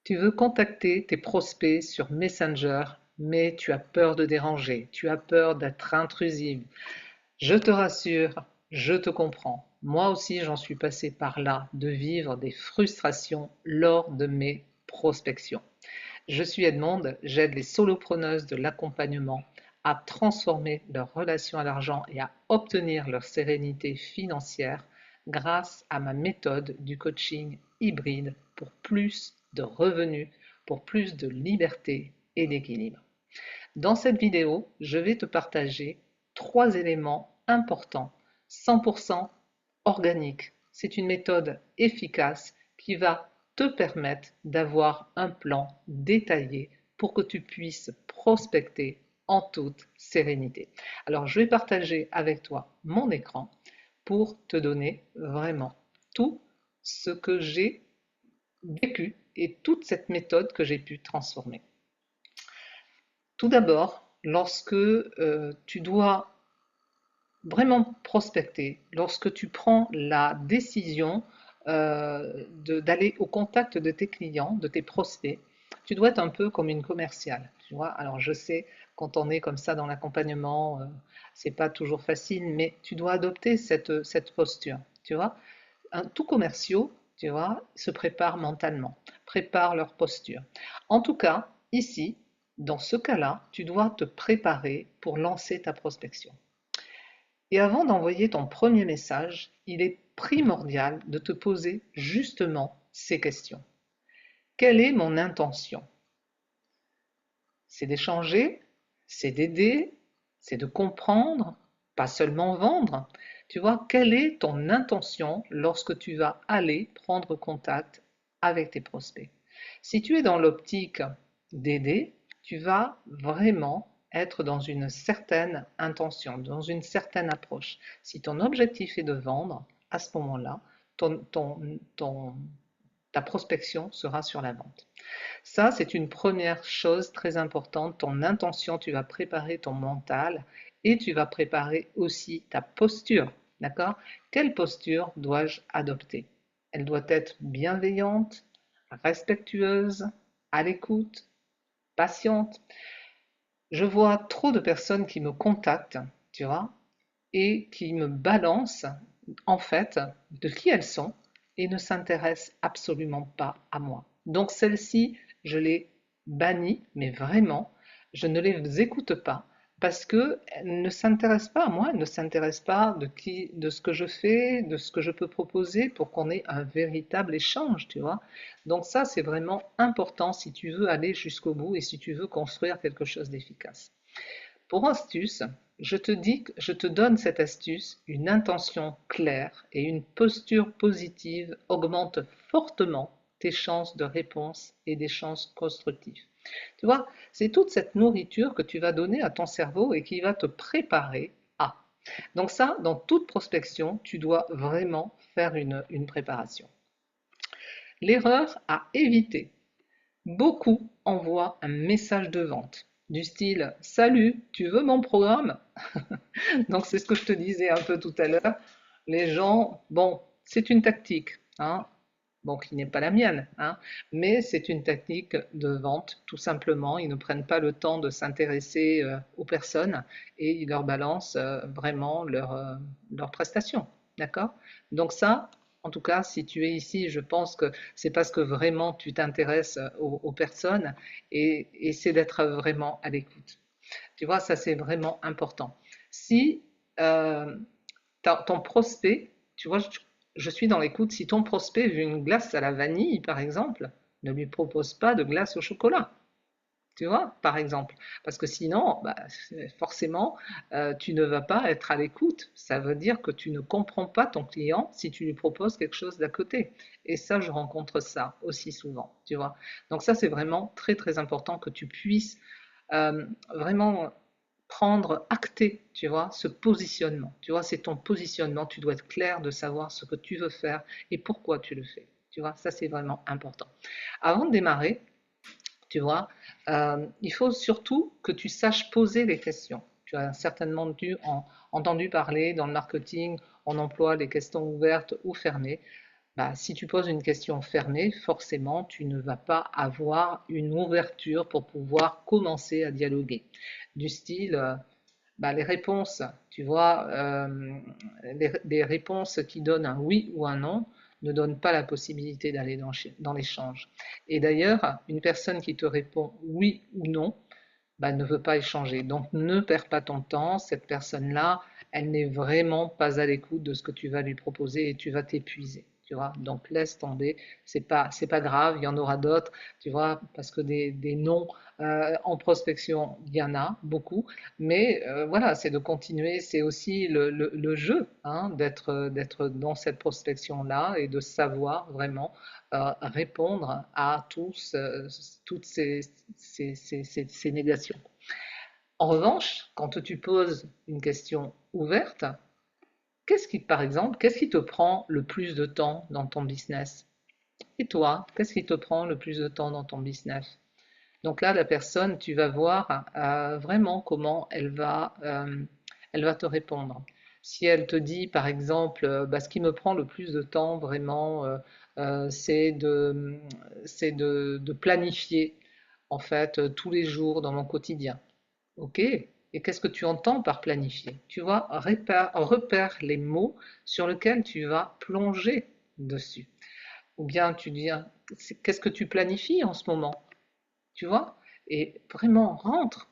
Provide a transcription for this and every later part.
Tu veux contacter tes prospects sur Messenger, mais tu as peur de déranger, tu as peur d'être intrusive. Je te rassure, je te comprends. Moi aussi, j'en suis passé par là, de vivre des frustrations lors de mes prospections. Je suis Edmonde, j'aide les solopreneuses de l'accompagnement à transformer leur relation à l'argent et à obtenir leur sérénité financière grâce à ma méthode du coaching hybride pour plus de revenus, pour plus de liberté et d'équilibre. Dans cette vidéo, je vais te partager trois éléments importants, 100% organiques. C'est une méthode efficace qui va te permettre d'avoir un plan détaillé pour que tu puisses prospecter en toute sérénité. Alors, je vais partager avec toi mon écran pour te donner vraiment tout ce que j'ai vécu et toute cette méthode que j'ai pu transformer. Tout d'abord, lorsque tu dois vraiment prospecter, lorsque tu prends la décision d'aller au contact de tes clients, de tes prospects, tu dois être un peu comme une commerciale. Tu vois, alors je sais, quand on est comme ça dans l'accompagnement, c'est pas toujours facile, mais tu dois adopter cette posture. Tu vois, tout commerciaux, tu vois, se préparent mentalement, préparent leur posture. En tout cas, ici, dans ce cas-là, tu dois te préparer pour lancer ta prospection. Et avant d'envoyer ton premier message, il est primordial de te poser justement ces questions. Quelle est mon intention? C'est d'échanger, c'est d'aider, c'est de comprendre, pas seulement vendre. Tu vois, quelle est ton intention lorsque tu vas aller prendre contact avec tes prospects? Si tu es dans l'optique d'aider, tu vas vraiment être dans une certaine intention, dans une certaine approche. Si ton objectif est de vendre, à ce moment-là, ta prospection sera sur la vente. Ça, c'est une première chose très importante. Ton intention, tu vas préparer ton mental et tu vas préparer aussi ta posture. D'accord? Quelle posture dois-je adopter? Elle doit être bienveillante, respectueuse, à l'écoute, patiente. Je vois trop de personnes qui me contactent, tu vois, et qui me balancent en fait de qui elles sont et ne s'intéressent absolument pas à moi. Donc celles-ci, je les bannis, mais vraiment, je ne les écoute pas parce qu'elles ne s'intéressent pas à moi, elles ne s'intéressent pas de ce que je fais, de ce que je peux proposer pour qu'on ait un véritable échange, tu vois. Donc ça, c'est vraiment important si tu veux aller jusqu'au bout et si tu veux construire quelque chose d'efficace. Pour astuce, je te donne cette astuce, une intention claire et une posture positive augmente fortement tes chances de réponse et des chances constructives. Tu vois, c'est toute cette nourriture que tu vas donner à ton cerveau et qui va te préparer à. Donc ça, dans toute prospection, tu dois vraiment faire une préparation. L'erreur à éviter. Beaucoup envoient un message de vente du style Salut, tu veux mon programme? Donc c'est ce que je te disais un peu tout à l'heure. Les gens, bon, c'est une tactique, hein, bon, qui n'est pas la mienne, hein, mais c'est une tactique de vente, tout simplement. Ils ne prennent pas le temps de s'intéresser aux personnes et ils leur balancent vraiment leur prestation. D'accord? Donc ça, en tout cas, si tu es ici, je pense que c'est parce que vraiment tu t'intéresses aux personnes et c'est d'être vraiment à l'écoute. Tu vois, ça c'est vraiment important. Si euh, ton prospect, tu vois, je suis dans l'écoute, si ton prospect veut une glace à la vanille, par exemple, ne lui propose pas de glace au chocolat. Tu vois, par exemple. Parce que sinon, bah, forcément, tu ne vas pas être à l'écoute. Ça veut dire que tu ne comprends pas ton client si tu lui proposes quelque chose d'à côté. Et ça, je rencontre ça aussi souvent, tu vois. Donc ça, c'est vraiment très, très important que tu puisses vraiment prendre, acter, tu vois, ce positionnement. Tu vois, c'est ton positionnement. Tu dois être clair de savoir ce que tu veux faire et pourquoi tu le fais. Tu vois, ça, c'est vraiment important. Avant de démarrer, tu vois, il faut surtout que tu saches poser les questions. Tu as certainement entendu parler dans le marketing, on emploie les questions ouvertes ou fermées. Bah, si tu poses une question fermée, forcément, tu ne vas pas avoir une ouverture pour pouvoir commencer à dialoguer. Du style, bah, les réponses, tu vois, les réponses qui donnent un oui ou un non ne donnent pas la possibilité d'aller dans l'échange. Et d'ailleurs, une personne qui te répond oui ou non, bah, ne veut pas échanger. Donc ne perds pas ton temps, cette personne-là, elle n'est vraiment pas à l'écoute de ce que tu vas lui proposer et tu vas t'épuiser. Tu vois, donc laisse tomber, c'est pas grave, il y en aura d'autres, tu vois, parce que des noms en prospection, il y en a beaucoup, mais voilà, c'est de continuer, c'est aussi le jeu, hein, d'être dans cette prospection-là et de savoir vraiment répondre à toutes ces négations. En revanche, quand tu poses une question ouverte, par exemple, qu'est-ce qui te prend le plus de temps dans ton business? Et toi, qu'est-ce qui te prend le plus de temps dans ton business? Donc là, la personne, tu vas voir vraiment comment elle va te répondre. Si elle te dit, par exemple, bah, ce qui me prend le plus de temps vraiment, c'est de planifier en fait tous les jours dans mon quotidien. Ok. Et qu'est-ce que tu entends par planifier? Tu vois, repère les mots sur lesquels tu vas plonger dessus. Ou bien tu dis, qu'est-ce que tu planifies en ce moment? Tu vois? Et vraiment, rentre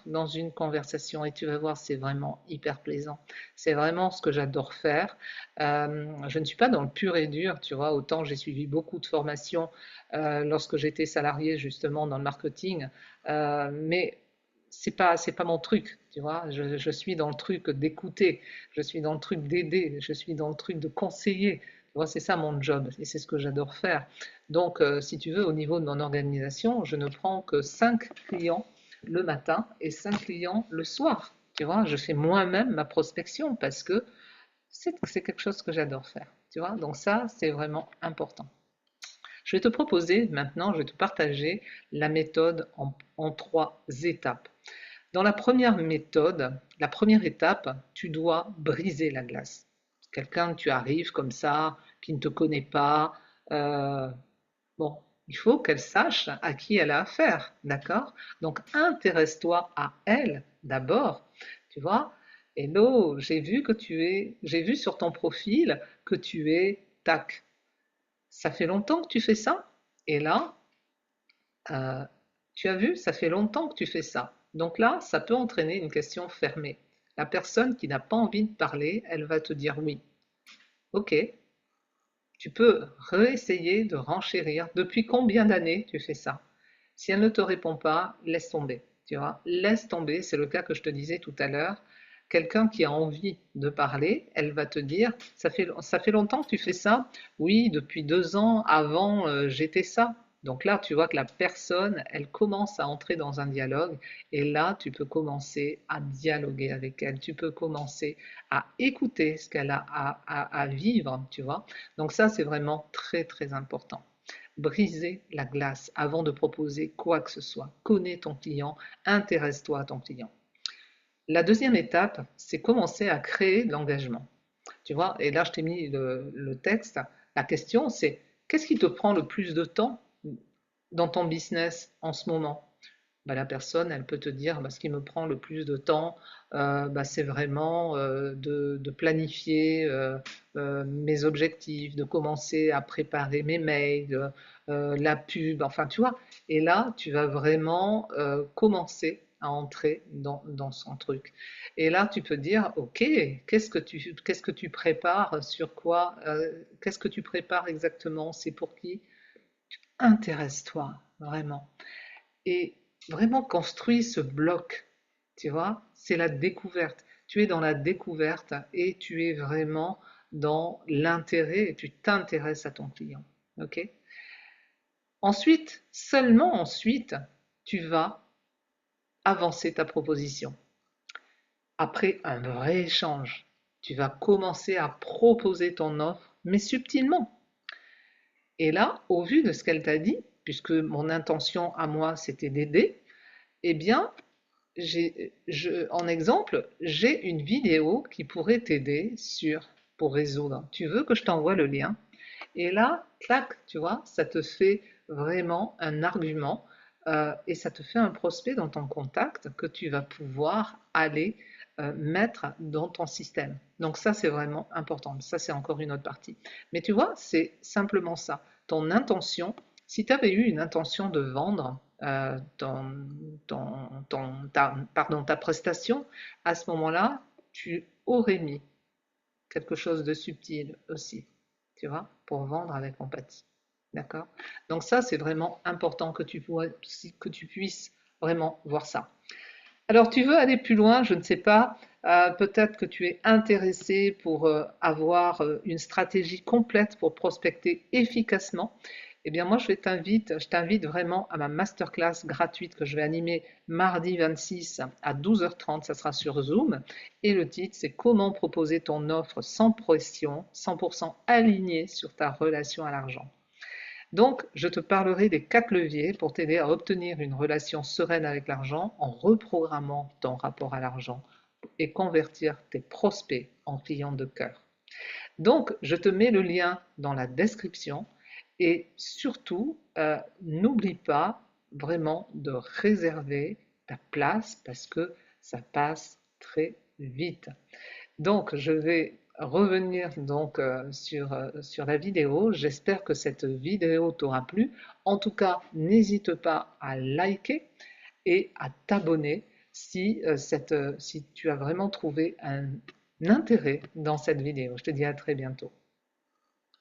dans une conversation et tu vas voir, c'est vraiment hyper plaisant. C'est vraiment ce que j'adore faire. Je ne suis pas dans le pur et dur, tu vois, autant j'ai suivi beaucoup de formations lorsque j'étais salarié justement dans le marketing, mais c'est pas mon truc, tu vois. Je suis dans le truc d'écouter, je suis dans le truc d'aider, je suis dans le truc de conseiller. Tu vois, c'est ça mon job et c'est ce que j'adore faire. Donc, si tu veux, au niveau de mon organisation, je ne prends que 5 clients le matin et 5 clients le soir. Tu vois, je fais moi-même ma prospection parce que c'est quelque chose que j'adore faire. Tu vois, donc ça, c'est vraiment important. Je vais te proposer maintenant, je vais te partager la méthode en 3 étapes. Dans la première méthode, la première étape, tu dois briser la glace. Quelqu'un, tu arrives comme ça, qui ne te connaît pas, euh, bon, il faut qu'elle sache à qui elle a affaire, d'accord? Donc intéresse-toi à elle d'abord, tu vois? Hello, j'ai vu sur ton profil que tu es tac. Ça fait longtemps que tu fais ça? Et là, euh, tu as vu, ça fait longtemps que tu fais ça. Donc là, ça peut entraîner une question fermée. La personne qui n'a pas envie de parler, elle va te dire oui. Ok, tu peux réessayer de renchérir. Depuis combien d'années tu fais ça? Si elle ne te répond pas, laisse tomber. Tu vois, laisse tomber. C'est le cas que je te disais tout à l'heure. Quelqu'un qui a envie de parler, elle va te dire, ça fait longtemps que tu fais ça? Oui, depuis 2 ans, avant, j'étais ça. Donc là, tu vois que la personne, elle commence à entrer dans un dialogue et là, tu peux commencer à dialoguer avec elle. Tu peux commencer à écouter ce qu'elle a à vivre, tu vois. Donc ça, c'est vraiment très, très important. Briser la glace avant de proposer quoi que ce soit. Connais ton client, intéresse-toi à ton client. La deuxième étape, c'est commencer à créer de l'engagement. Tu vois, et là, je t'ai mis le texte. La question, c'est qu'est-ce qui te prend le plus de temps dans ton business en ce moment? Bah, la personne, elle peut te dire, bah, ce qui me prend le plus de temps, bah, c'est vraiment de planifier mes objectifs, de commencer à préparer mes mails, la pub, enfin tu vois. Et là, tu vas vraiment commencer à entrer dans son truc. Et là, tu peux dire, ok, qu'est-ce que tu prépares, sur quoi, qu'est-ce que tu prépares exactement, c'est pour qui? Intéresse-toi vraiment. Et vraiment construis ce bloc, tu vois, c'est la découverte. Tu es dans la découverte et tu es vraiment dans l'intérêt et tu t'intéresses à ton client. Ok? Ensuite, seulement ensuite, tu vas avancer ta proposition. Après un vrai échange, tu vas commencer à proposer ton offre, mais subtilement. Et là, au vu de ce qu'elle t'a dit, puisque mon intention à moi c'était d'aider, eh bien, en exemple, j'ai une vidéo qui pourrait t'aider pour résoudre. Tu veux que je t'envoie le lien? Et là, clac, tu vois, ça te fait vraiment un argument et ça te fait un prospect dans ton contact que tu vas pouvoir aller mettre dans ton système. Donc ça, c'est vraiment important. Ça, c'est encore une autre partie. Mais tu vois, c'est simplement ça. Ton intention, si tu avais eu une intention de vendre ta prestation, à ce moment-là, tu aurais mis quelque chose de subtil aussi, tu vois, pour vendre avec empathie. D'accord? Donc ça, c'est vraiment important que tu puisses vraiment voir ça. Alors, tu veux aller plus loin, je ne sais pas, peut-être que tu es intéressé pour avoir une stratégie complète pour prospecter efficacement. Eh bien, moi, je t'invite vraiment à ma masterclass gratuite que je vais animer mardi 26 à 12h30, ça sera sur Zoom. Et le titre, c'est Comment proposer ton offre sans pression, 100% alignée sur ta relation à l'argent. Donc, je te parlerai des 4 leviers pour t'aider à obtenir une relation sereine avec l'argent en reprogrammant ton rapport à l'argent et convertir tes prospects en clients de cœur. Donc, je te mets le lien dans la description et surtout, n'oublie pas vraiment de réserver ta place parce que ça passe très vite. Donc, je vais revenir donc sur la vidéo. J'espère que cette vidéo t'aura plu. En tout cas, n'hésite pas à liker et à t'abonner si tu as vraiment trouvé un intérêt dans cette vidéo. Je te dis à très bientôt.